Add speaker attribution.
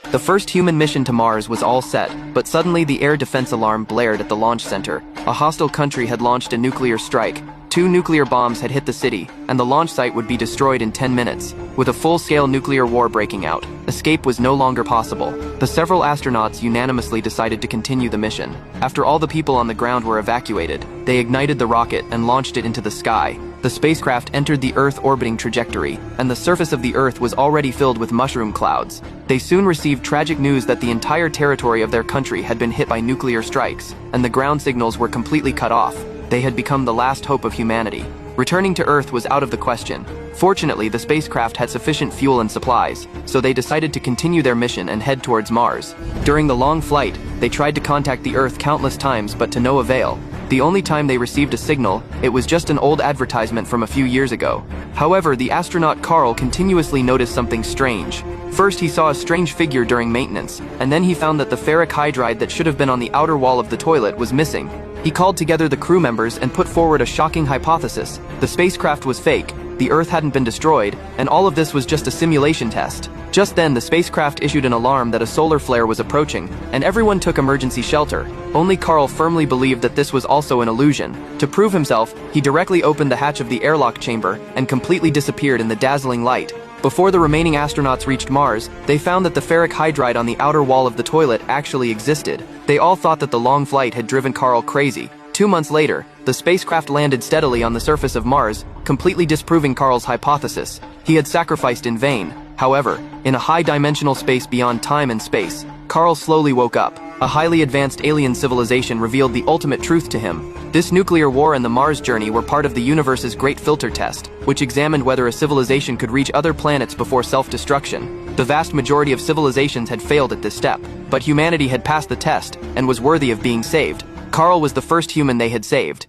Speaker 1: The first human mission to Mars was all set, but suddenly the air defense alarm blared at the launch center. A hostile country had launched a nuclear strike. 2 nuclear bombs had hit the city, and the launch site would be destroyed in 10 minutes. With a full-scale nuclear war breaking out, escape was no longer possible. The several astronauts unanimously decided to continue the mission. After all the people on the ground were evacuated, they ignited the rocket and launched it into the sky. The spacecraft entered the Earth orbiting trajectory, and the surface of the Earth was already filled with mushroom clouds. They soon received tragic news that the entire territory of their country had been hit by nuclear strikes, and the ground signals were completely cut off. They had become the last hope of humanity. Returning to Earth was out of the question. Fortunately, the spacecraft had sufficient fuel and supplies, so they decided to continue their mission and head towards Mars. During the long flight, they tried to contact the Earth countless times, but to no avail. The only time they received a signal, it was just an old advertisement from a few years ago. However, the astronaut Carl continuously noticed something strange. First, he saw a strange figure during maintenance, and then he found that the ferric hydride that should have been on the outer wall of the toilet was missing. He called together the crew members and put forward a shocking hypothesis. The spacecraft was fake, the Earth hadn't been destroyed, and all of this was just a simulation test. Just then, the spacecraft issued an alarm that a solar flare was approaching, and everyone took emergency shelter. Only Carl firmly believed that this was also an illusion. To prove himself, he directly opened the hatch of the airlock chamber and completely disappeared in the dazzling light. Before the remaining astronauts reached Mars, they found that the ferric hydride on the outer wall of the toilet actually existed. They all thought that the long flight had driven Carl crazy. 2 months later, the spacecraft landed steadily on the surface of Mars, completely disproving Carl's hypothesis. He had sacrificed in vain. However, in a high-dimensional space beyond time and space, Carl slowly woke up. A highly advanced alien civilization revealed the ultimate truth to him. This nuclear war and the Mars journey were part of the universe's Great Filter Test, which examined whether a civilization could reach other planets before self-destruction. The vast majority of civilizations had failed at this step, but humanity had passed the test and was worthy of being saved. Carl was the first human they had saved.